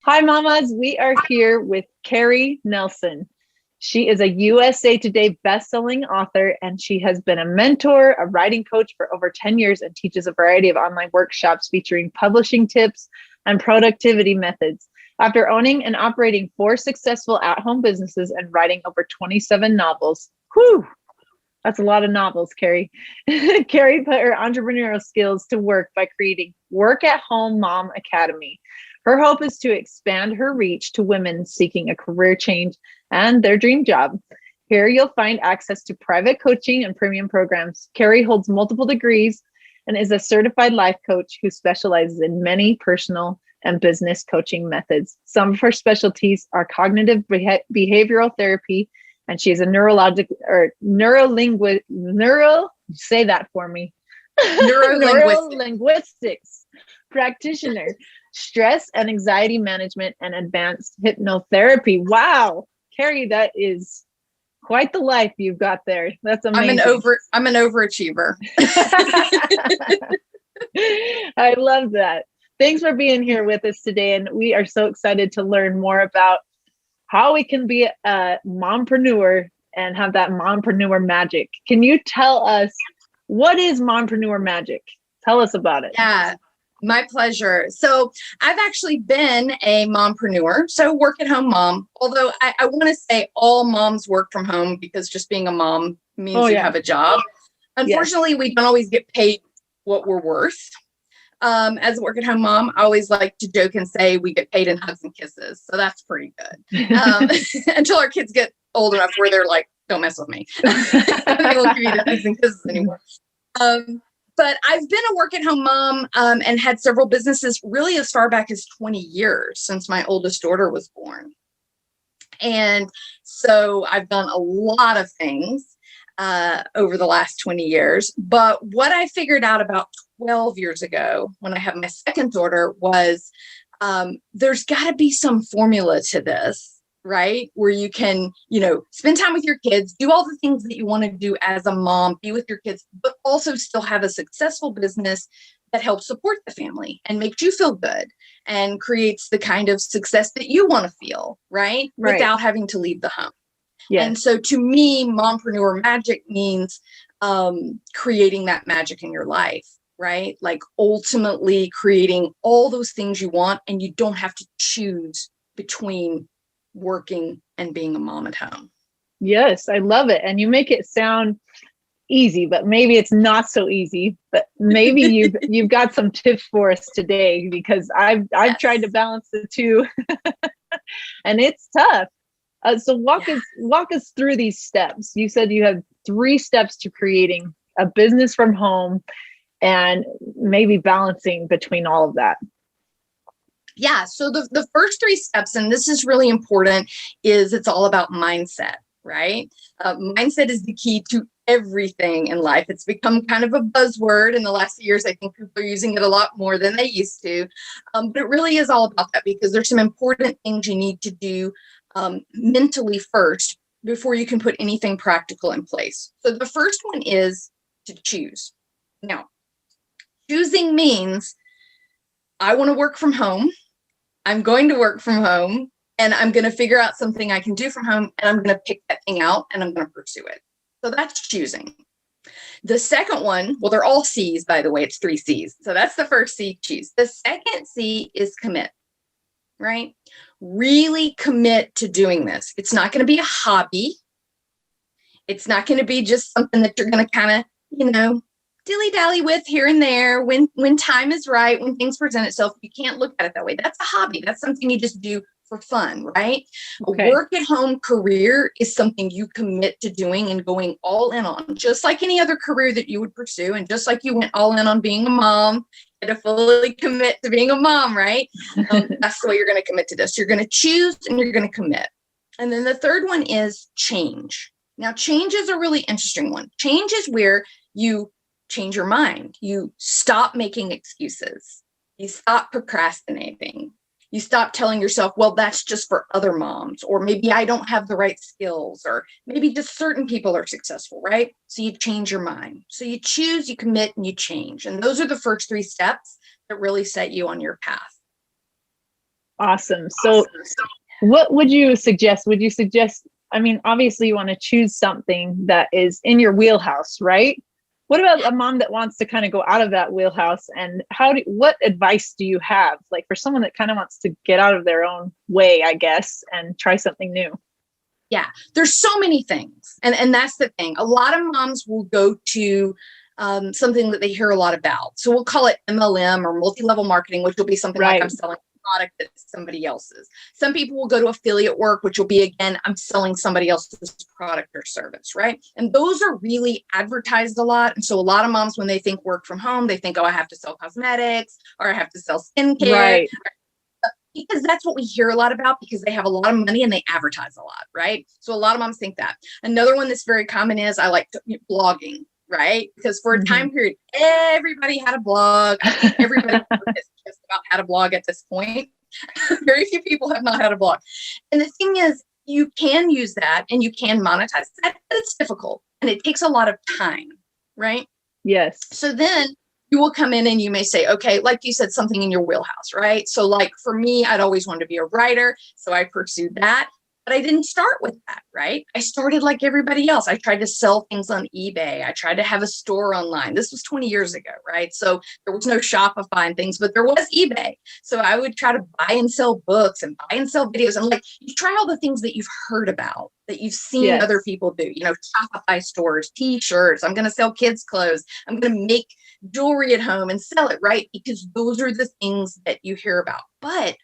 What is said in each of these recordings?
Hi, mamas. We are here with Kerri Nelson. She is a USA Today bestselling author, and she has been a mentor, a writing coach for over 10 years and teaches a variety of online workshops featuring publishing tips and productivity methods. After owning and operating 4 successful at-home businesses and writing over 27 novels, whew, that's a lot of novels, Kerri. Kerri put her entrepreneurial skills to work by creating Work at Home Mom Academy. Her hope is to expand her reach to women seeking a career change and their dream job. Here you'll find access to private coaching and premium programs. Kerri holds multiple degrees and is a certified life coach who specializes in many personal and business coaching methods. Some of her specialties are cognitive behavioral therapy, and she is a say that for me. Neurolinguistics practitioner, stress and anxiety management, and advanced hypnotherapy. Wow, Kerri, that is quite the life you've got there. That's amazing. I'm an overachiever. I love that. Thanks for being here with us today. And we are so excited to learn more about how we can be a mompreneur and have that mompreneur magic. Can you tell us, what is mompreneur magic? Tell us about it. Yeah, my pleasure. So I've actually been a mompreneur, so work at home mom, although I want to say all moms work from home because just being a mom means you have a job. Unfortunately, we don't always get paid what we're worth. As a work at home mom, I always like to joke and say we get paid in hugs and kisses. So that's pretty good. Until our kids get old enough where they're like, don't mess with me. They won't give you the hugs and kisses anymore. But I've been a work at home mom and had several businesses really as far back as 20 years since my oldest daughter was born. And so I've done a lot of things over the last 20 years. But what I figured out about 12 years ago when I had my second daughter was there's got to be some formula to this, right? Where you can, spend time with your kids, do all the things that you want to do as a mom, be with your kids, but also still have a successful business that helps support the family and makes you feel good and creates the kind of success that you want to feel, right? Without having to leave the home. Yes. And so to me, mompreneur magic means creating that magic in your life, right? Like ultimately creating all those things you want, and you don't have to choose between working and being a mom at home. Yes, I love it. And you make it sound easy, but maybe it's not so easy. But maybe you've got some tips for us today, because I've tried to balance the two, and it's tough. So walk us through these steps. You said you have 3 steps to creating a business from home and maybe balancing between all of that. Yeah. So the first 3 steps, and this is really important, is it's all about mindset, right? Mindset is the key to everything in life. It's become kind of a buzzword in the last few years. I think people are using it a lot more than they used to. But it really is all about that, because there's some important things you need to do mentally first before you can put anything practical in place. So the first one is to choose. Now, choosing means I want to work from home. I'm going to work from home, and I'm going to figure out something I can do from home, and I'm going to pick that thing out and I'm going to pursue it. So that's choosing. The second one, well, they're all C's, by the way, it's 3 C's. So that's the first C, choose. The second C is commit, right? Really commit to doing this. It's not going to be a hobby. It's not going to be just something that you're going to kind of, dilly-dally with here and there when time is right, when things present itself. You can't look at it that way. That's a hobby. That's something you just do for fun, right? Okay. A work at home career is something you commit to doing and going all in on, just like any other career that you would pursue. And just like you went all in on being a mom, you had to fully commit to being a mom, right? That's the way you're going to commit to this. You're going to choose and you're going to commit. And then the third one is change. Now, change is a really interesting one. Change is where you change your mind. You stop making excuses. You stop procrastinating. You stop telling yourself, well, that's just for other moms, or maybe I don't have the right skills, or maybe just certain people are successful, right? So you change your mind. So you choose, you commit, and you change. And those are the first 3 steps that really set you on your path. Awesome. So what would you suggest? Would you suggest, I mean, obviously you want to choose something that is in your wheelhouse, right? What about a mom that wants to kind of go out of that wheelhouse, and what advice do you have, like for someone that kind of wants to get out of their own way, I guess, and try something new? Yeah, there's so many things. And that's the thing. A lot of moms will go to something that they hear a lot about. So we'll call it MLM or multi-level marketing, which will be something like I'm selling a product that's somebody else's. Some people will go to affiliate work, which will be, again, I'm selling somebody else's product or service, right? And those are really advertised a lot. And so a lot of moms, when they think work from home, they think, oh, I have to sell cosmetics or I have to sell skincare. Right. Because that's what we hear a lot about, because they have a lot of money and they advertise a lot, right? So a lot of moms think that. Another one that's very common is blogging, right? Because for a time period, everybody had a blog. I think everybody just about had a blog at this point. Very few people have not had a blog. And the thing is, you can use that and you can monetize that, but it's difficult and it takes a lot of time, right? Yes. So then you will come in and you may say, okay, like you said, something in your wheelhouse, right? So like for me, I'd always wanted to be a writer. So I pursued that, but I didn't start with that, right? I started like everybody else. I tried to sell things on eBay. I tried to have a store online. This was 20 years ago, right? So there was no Shopify and things, but there was eBay. So I would try to buy and sell books and buy and sell videos. And like, you try all the things that you've heard about, that you've seen other people do, Shopify stores, t-shirts. I'm going to sell kids' clothes. I'm going to make jewelry at home and sell it, right? Because those are the things that you hear about. But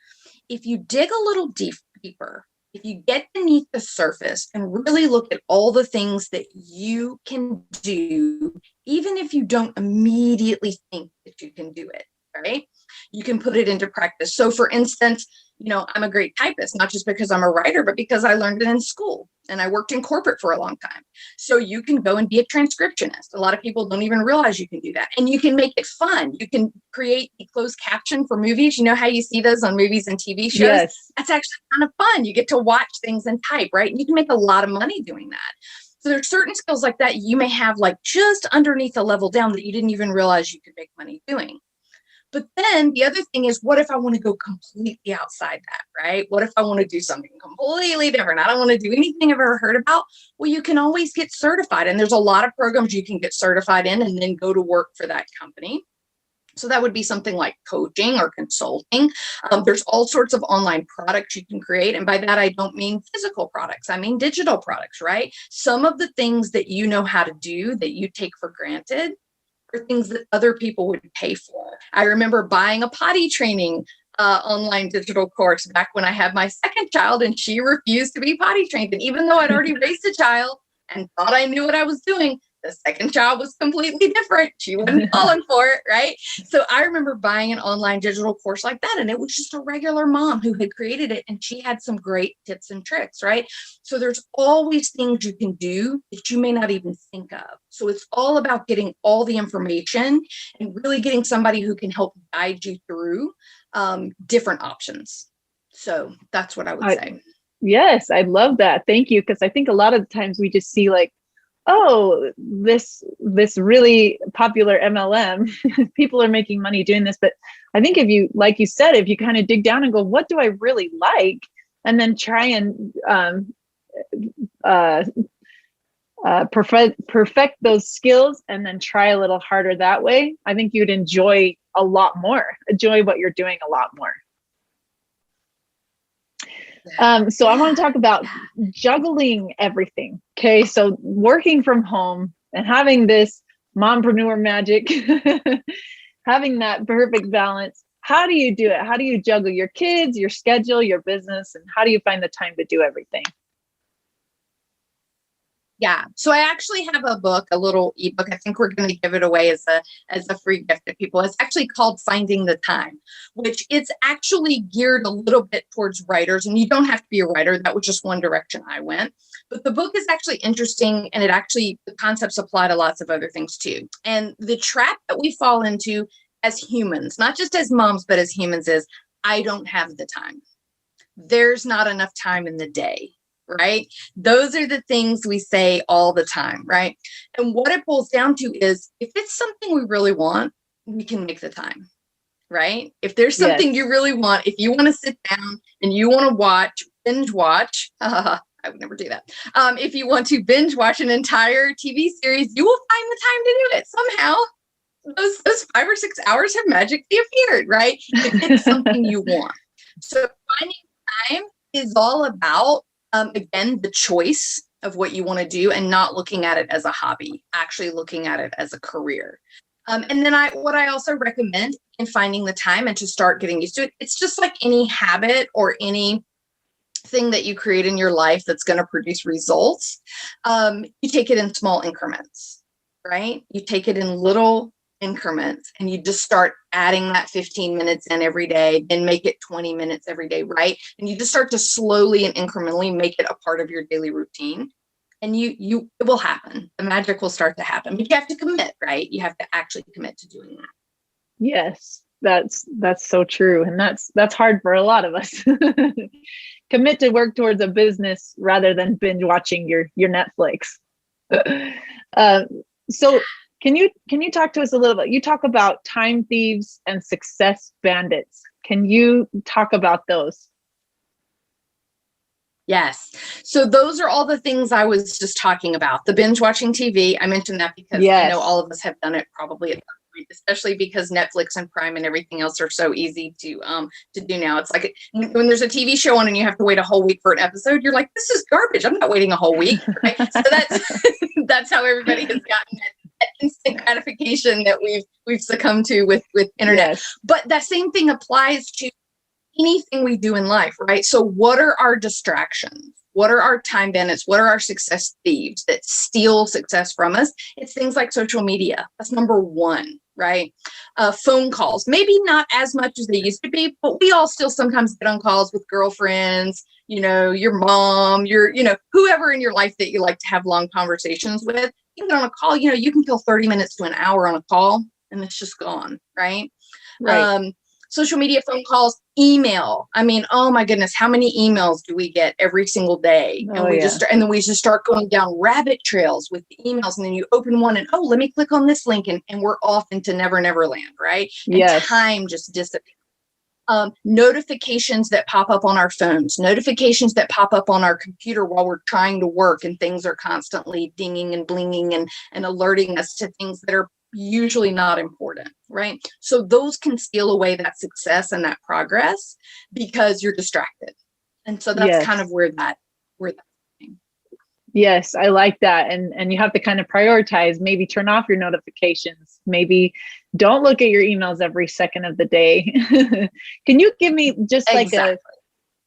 if you dig a little deeper, if you get beneath the surface and really look at all the things that you can do, even if you don't immediately think that you can do it, right? You can put it into practice. So for instance, I'm a great typist, not just because I'm a writer, but because I learned it in school and I worked in corporate for a long time. So you can go and be a transcriptionist. A lot of people don't even realize you can do that. And you can make it fun. You can create a closed caption for movies. You know how you see those on movies and TV shows? Yes. That's actually kind of fun. You get to watch things and type, right? And you can make a lot of money doing that. So there's certain skills like that you may have like just underneath the level down that you didn't even realize you could make money doing. But then the other thing is, what if I want to go completely outside that, right? What if I want to do something completely different? I don't want to do anything I've ever heard about. Well, you can always get certified. And there's a lot of programs you can get certified in and then go to work for that company. So that would be something like coaching or consulting. There's all sorts of online products you can create. And by that, I don't mean physical products. I mean digital products, right? Some of the things that you know how to do that you take for granted are things that other people would pay for. I remember buying a potty training online digital course back when I had my second child and she refused to be potty trained. And even though I'd already raised a child and thought I knew what I was doing, the second child was completely different. She wasn't falling for it, right? So I remember buying an online digital course like that. And it was just a regular mom who had created it. And she had some great tips and tricks, right? So there's always things you can do that you may not even think of. So it's all about getting all the information and really getting somebody who can help guide you through different options. So that's what I would say. Yes, I love that. Thank you. Because I think a lot of the times we just see like, oh, this really popular MLM, people are making money doing this. But I think if you, like you said, if you kind of dig down and go, what do I really like? And then try and perfect those skills and then try a little harder that way, I think you'd enjoy what you're doing a lot more. So I want to talk about juggling everything. Okay. So working from home and having this mompreneur magic, having that perfect balance. How do you do it? How do you juggle your kids, your schedule, your business, and how do you find the time to do everything? Yeah. So I actually have a book, a little ebook. I think we're going to give it away as a free gift to people. It's actually called Finding the Time, which it's actually geared a little bit towards writers. And you don't have to be a writer. That was just one direction I went. But the book is actually interesting. And the concepts apply to lots of other things too. And the trap that we fall into as humans, not just as moms, but as humans, is I don't have the time. There's not enough time in the day. Right? Those are the things we say all the time, right? And what it boils down to is if it's something we really want, we can make the time. right? If there's something you really want, if you want to sit down and you want to binge watch, I would never do that. If you want to binge watch an entire TV series, you will find the time to do it somehow. Those 5 or 6 hours have magically appeared, right? If it's something you want. So finding time is all about, again, the choice of what you want to do and not looking at it as a hobby, actually looking at it as a career. And then what I also recommend in finding the time and to start getting used to it, it's just like any habit or any thing that you create in your life that's going to produce results. You take it in small increments, right? You take it in little increments and you just start adding that 15 minutes in every day, then make it 20 minutes every day, right? And you just start to slowly and incrementally make it a part of your daily routine. And it will happen. The magic will start to happen. But you have to commit, right? You have to actually commit to doing that. Yes, that's so true. And that's hard for a lot of us. Commit to work towards a business rather than binge watching your Netflix. So can you talk to us a little bit? You talk about time thieves and success bandits. Can you talk about those? Yes. So those are all the things I was just talking about. The binge watching TV. I mentioned that because I know all of us have done it probably at some point, especially because Netflix and Prime and everything else are so easy to do now. It's like when there's a TV show on and you have to wait a whole week for an episode, you're like, this is garbage. I'm not waiting a whole week. Right? So that's how everybody has gotten that instant gratification that we've succumbed to with internet. Yes. But that same thing applies to anything we do in life, right? So what are our distractions? What are our time bandits? What are our success thieves that steal success from us? It's things like social media. That's number one, right? Phone calls, maybe not as much as they used to be, but we all still sometimes get on calls with girlfriends, your mom, whoever in your life that you like to have long conversations with. You get on a call, you can kill 30 minutes to an hour on a call and it's just gone, right? Right. Social media, phone calls, email. I mean, oh my goodness, how many emails do we get every single day? And then we just start going down rabbit trails with the emails. And then you open one and, let me click on this link and we're off into never land, right? And time just disappears. Notifications that pop up on our phones, notifications that pop up on our computer while we're trying to work, and things are constantly dinging and blinging and alerting us to things that are usually not important, right? So those can steal away that success and that progress because you're distracted. And so that's kind of where that. Yes, I like that. And you have to kind of prioritize, maybe turn off your notifications, maybe don't look at your emails every second of the day. Can you give me just like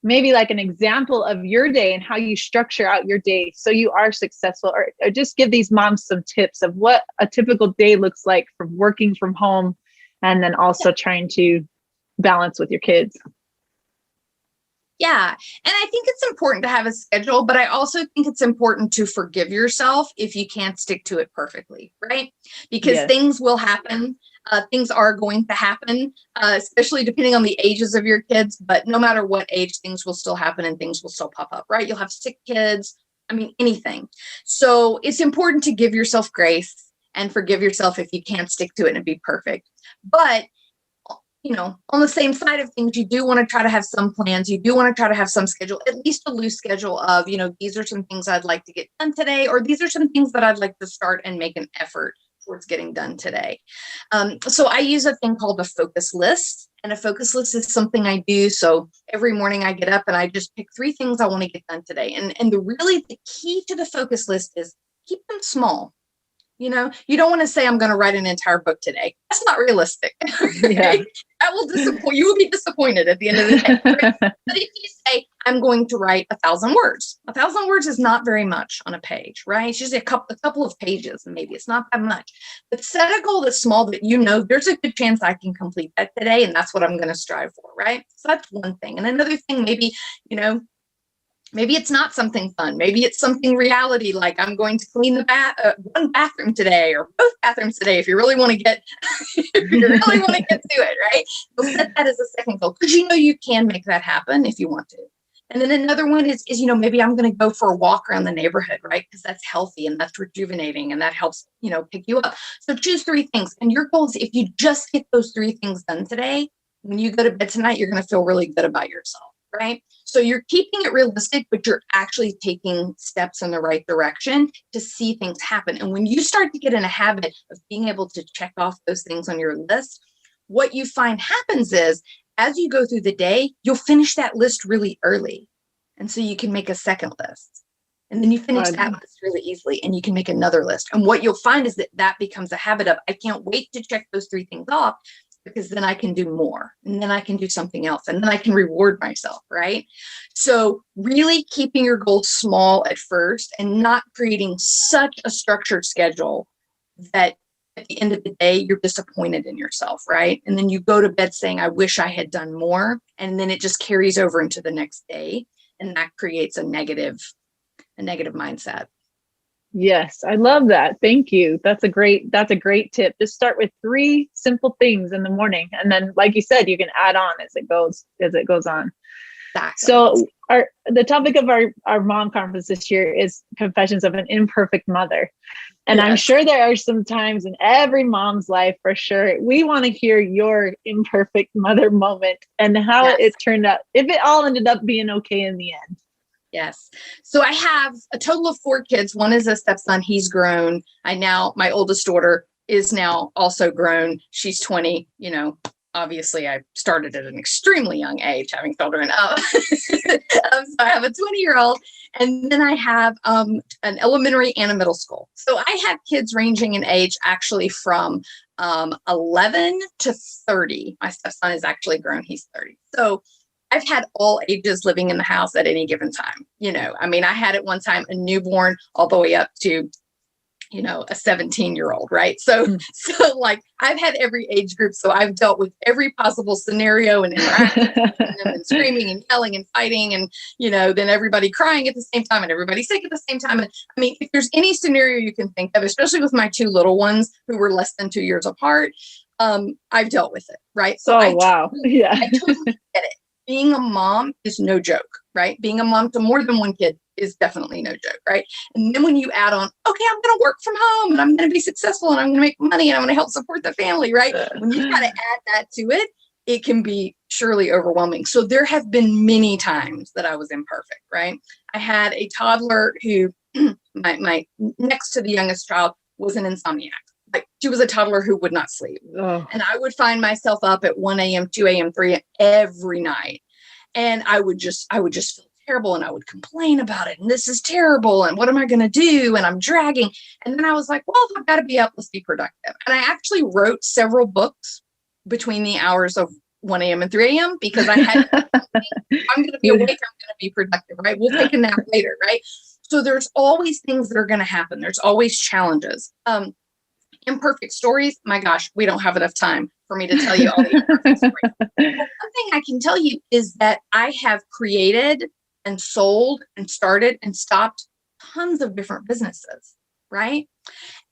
maybe like an example of your day and how you structure out your day so you are successful, or just give these moms some tips of what a typical day looks like from working from home and then also trying to balance with your kids? Yeah. And I think it's important to have a schedule, but I also think it's important to forgive yourself if you can't stick to it perfectly, right? Because things will happen. Things are going to happen, especially depending on the ages of your kids. But no matter what age, things will still happen and things will still pop up, right? You'll have sick kids. I mean, anything. So it's important to give yourself grace and forgive yourself if you can't stick to it and be perfect. But on the same side of things, you do want to try to have some plans. You do want to try to have some schedule, at least a loose schedule of, these are some things I'd like to get done today, or these are some things that I'd like to start and make an effort towards getting done today. So I use a thing called a focus list, and a focus list is something I do. So every morning I get up and I just pick 3 things I want to get done today. And the key to the focus list is keep them small. You don't want to say, I'm going to write an entire book today. That's not realistic. Right? That will disappoint. You will be disappointed at the end of the day. Right? But if you say, I'm going to write 1,000 words, 1,000 words is not very much on a page, right? It's just a couple of pages, and maybe it's not that much. But set a goal that's small that there's a good chance I can complete that today, and that's what I'm going to strive for, right? So that's one thing. And another thing, maybe, maybe it's not something fun. Maybe it's something reality, like I'm going to clean the one bathroom today or both bathrooms today. If you really want to get, to it, right? You'll set that as a second goal because you can make that happen if you want to. And then another one is, maybe I'm going to go for a walk around the neighborhood, right? Because that's healthy and that's rejuvenating and that helps, pick you up. So choose 3 things. And your goal is, if you just get those 3 things done today, when you go to bed tonight, you're going to feel really good about yourself, right? So you're keeping it realistic, but you're actually taking steps in the right direction to see things happen. And when you start to get in a habit of being able to check off those things on your list, what you find happens is, as you go through the day, you'll finish that list really early. And so you can make a second list. And then you finish that list really easily and you can make another list. And what you'll find is that becomes a habit of, I can't wait to check those 3 things off, because then I can do more, and then I can do something else, and then I can reward myself, right? So really keeping your goals small at first and not creating such a structured schedule that at the end of the day, you're disappointed in yourself, right? And then you go to bed saying, I wish I had done more. And then it just carries over into the next day. And that creates a negative mindset. Yes, I love that. Thank you. That's a great tip. Just start with 3 simple things in the morning. And then, like you said, you can add on as it goes on. Exactly. So the topic of our mom conference this year is Confessions of an Imperfect Mother. And yes. I'm sure there are some times in every mom's life, for sure, we want to hear your imperfect mother moment and how it turned out, if it all ended up being okay in the end. Yes. So I have a total of 4 kids. One is a stepson. He's grown. My oldest daughter is now also grown. She's 20. Obviously I started at an extremely young age having children. So I have a 20-year-old, and then I have an elementary and a middle school. So I have kids ranging in age actually from 11 to 30. My stepson is actually grown. He's 30. So I've had all ages living in the house at any given time. I had at one time a newborn all the way up to, a 17-year-old, right? So like I've had every age group. So I've dealt with every possible scenario and interacting and screaming and yelling and fighting and, then everybody crying at the same time and everybody sick at the same time. And if there's any scenario you can think of, especially with my 2 little ones who were less than 2 years apart, I've dealt with it, right? So I totally get it. Being a mom is no joke, right? Being a mom to more than 1 kid is definitely no joke, right? And then when you add on, okay, I'm going to work from home and I'm going to be successful and I'm going to make money and I'm going to help support the family, right? When you try to add that to it, it can be surely overwhelming. So there have been many times that I was imperfect, right? I had a toddler who, my next to the youngest child, was an insomniac. Like, she was a toddler who would not sleep. Oh. And I would find myself up at 1 a.m., 2 a.m., 3 a.m. every night. And I would just feel terrible and I would complain about it. And this is terrible. And what am I going to do? And I'm dragging. And then I was like, well, I've got to be up. Let's be productive. And I actually wrote several books between the hours of 1 a.m. and 3 a.m. because I had, I'm going to be awake. I'm going to be productive, right? We'll take a nap later, right? So there's always things that are going to happen. There's always challenges. Imperfect stories, my gosh, we don't have enough time for me to tell you all the imperfect stories. But one thing I can tell you is that I have created and sold and started and stopped tons of different businesses, right?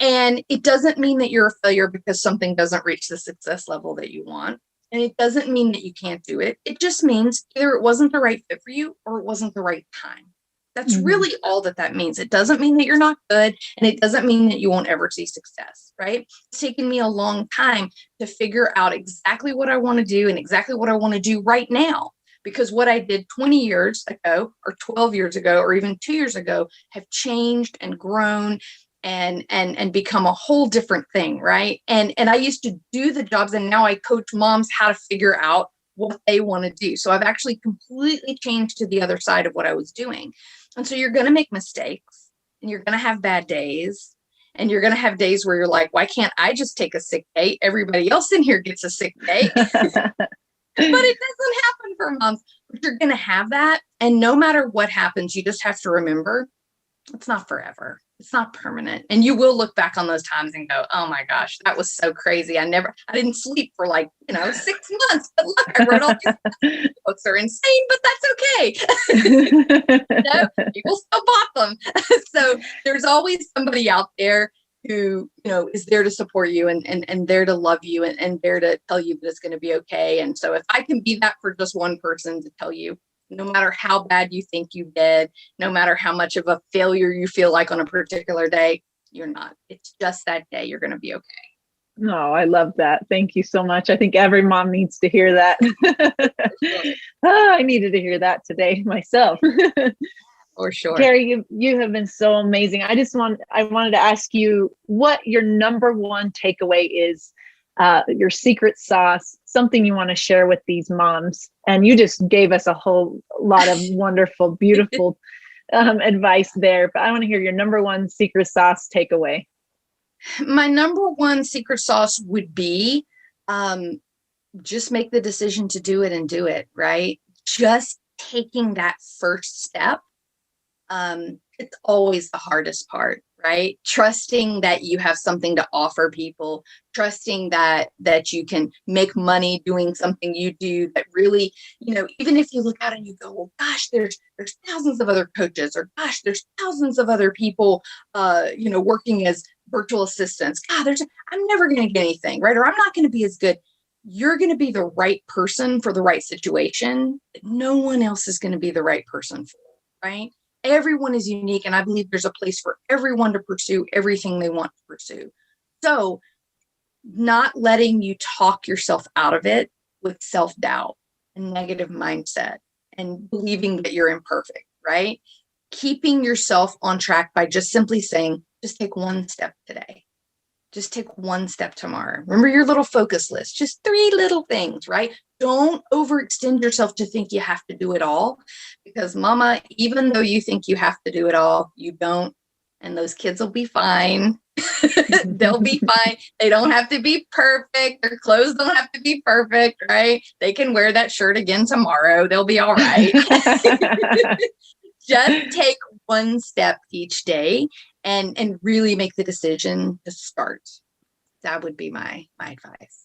And it doesn't mean that you're a failure because something doesn't reach the success level that you want. And it doesn't mean that you can't do it. It just means either it wasn't the right fit for you or it wasn't the right time. That's really all that means. It doesn't mean that you're not good, and it doesn't mean that you won't ever see success, right? It's taken me a long time to figure out exactly what I want to do and exactly what I want to do right now, because what I did 20 years ago or 12 years ago or even 2 years ago have changed and grown and become a whole different thing, right? And I used to do the jobs, and now I coach moms how to figure out what they want to do. So I've actually completely changed to the other side of what I was doing. And so you're going to make mistakes and you're going to have bad days, and you're going to have days where you're like, why can't I just take a sick day? Everybody else in here gets a sick day. But it doesn't happen for moms. But you're going to have that. And no matter what happens, you just have to remember it's not forever. It's not permanent. And you will look back on those times and go, oh my gosh, that was so crazy. I didn't sleep for 6 months, but look, I wrote all these books are insane, but that's okay. People still bought them. So there's always somebody out there who, is there to support you and there to love you and there to tell you that it's going to be okay. And so if I can be that for just one person to tell you no matter how bad you think you did, no matter how much of a failure you feel like on a particular day, you're not. It's just that day. You're going to be okay. No, I love that. Thank you so much. I think every mom needs to hear that. I needed to hear that today myself. For sure. Kerri, you have been so amazing. I wanted to ask you what your number one takeaway is, your secret sauce, something you want to share with these moms. And you just gave us a whole lot of wonderful, beautiful advice there. But I want to hear your number one secret sauce takeaway. My number one secret sauce would be just make the decision to do it and do it, right? Just taking that first step. It's always the hardest part, right? Trusting that you have something to offer people, trusting that you can make money doing something you do that really, even if you look out and you go, well, gosh, there's thousands of other coaches, or gosh, there's thousands of other people, working as virtual assistants. God, I'm never going to get anything, right? Or I'm not going to be as good. You're going to be the right person for the right situation that no one else is going to be the right person for, right? Everyone is unique, and I believe there's a place for everyone to pursue everything they want to pursue. So not letting you talk yourself out of it with self-doubt and negative mindset and believing that you're imperfect, right? Keeping yourself on track by just simply saying, just take one step today. Just take one step tomorrow. Remember your little focus list, just 3 little things, right? Don't overextend yourself to think you have to do it all, because mama, even though you think you have to do it all, you don't. And those kids will be fine. They'll be fine. They don't have to be perfect. Their clothes don't have to be perfect, right? They can wear that shirt again tomorrow. They'll be all right. Just take one step each day and really make the decision to start. That would be my advice.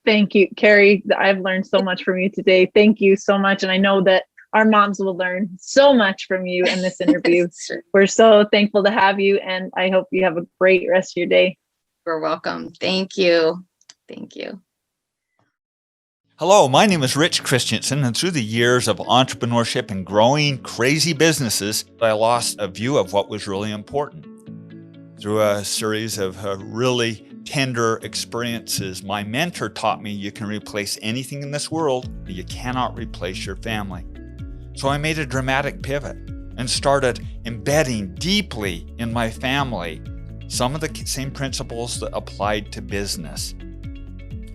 Thank you, Kerri. I've learned so much from you today. Thank you so much. And I know that our moms will learn so much from you in this interview. Sure. We're so thankful to have you, and I hope you have a great rest of your day. You're welcome. Thank you. Thank you. Hello, my name is Rich Christensen, and through the years of entrepreneurship and growing crazy businesses, I lost a view of what was really important. Through a series of really tender experiences, my mentor taught me you can replace anything in this world, but you cannot replace your family. So I made a dramatic pivot and started embedding deeply in my family some of the same principles that applied to business.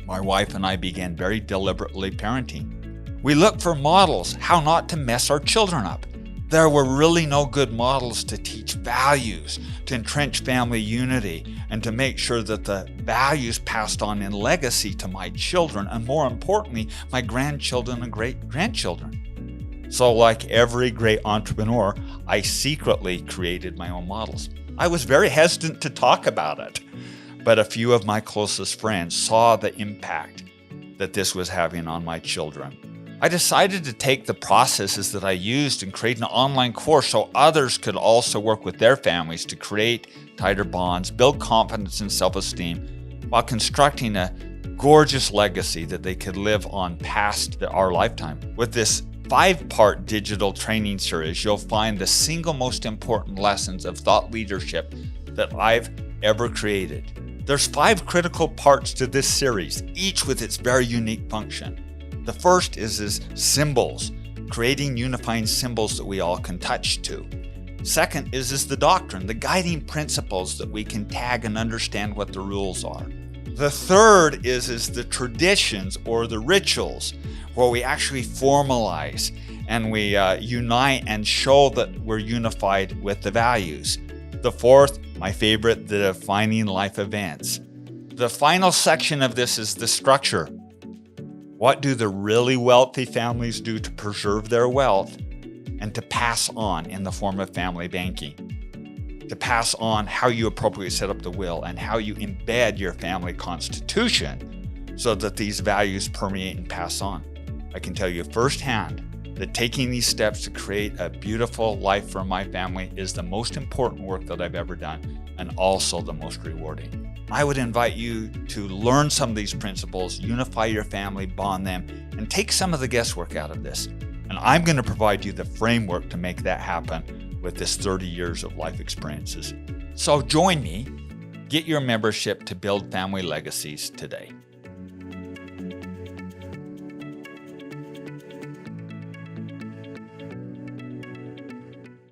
My wife and I began very deliberately parenting. We looked for models, how not to mess our children up. There were really no good models to teach values, to entrench family unity, and to make sure that the values passed on in legacy to my children, and more importantly, my grandchildren and great-grandchildren. So like every great entrepreneur, I secretly created my own models. I was very hesitant to talk about it, but a few of my closest friends saw the impact that this was having on my children. I decided to take the processes that I used and create an online course so others could also work with their families to create tighter bonds, build confidence and self-esteem, while constructing a gorgeous legacy that they could live on past our lifetime. With this 5-part digital training series, you'll find the single most important lessons of thought leadership that I've ever created. There's 5 critical parts to this series, each with its very unique function. The first is symbols, creating unifying symbols that we all can touch to. Second is the doctrine, the guiding principles that we can tag and understand what the rules are. The third is the traditions or the rituals, where we actually formalize and we unite and show that we're unified with the values. The fourth, my favorite, the defining life events. The final section of this is the structure. What do the really wealthy families do to preserve their wealth and to pass on in the form of family banking? To pass on how you appropriately set up the will and how you embed your family constitution so that these values permeate and pass on. I can tell you firsthand that taking these steps to create a beautiful life for my family is the most important work that I've ever done and also the most rewarding. I would invite you to learn some of these principles, unify your family, bond them, and take some of the guesswork out of this. And I'm going to provide you the framework to make that happen with this 30 years of life experiences. So join me, get your membership to build family legacies today.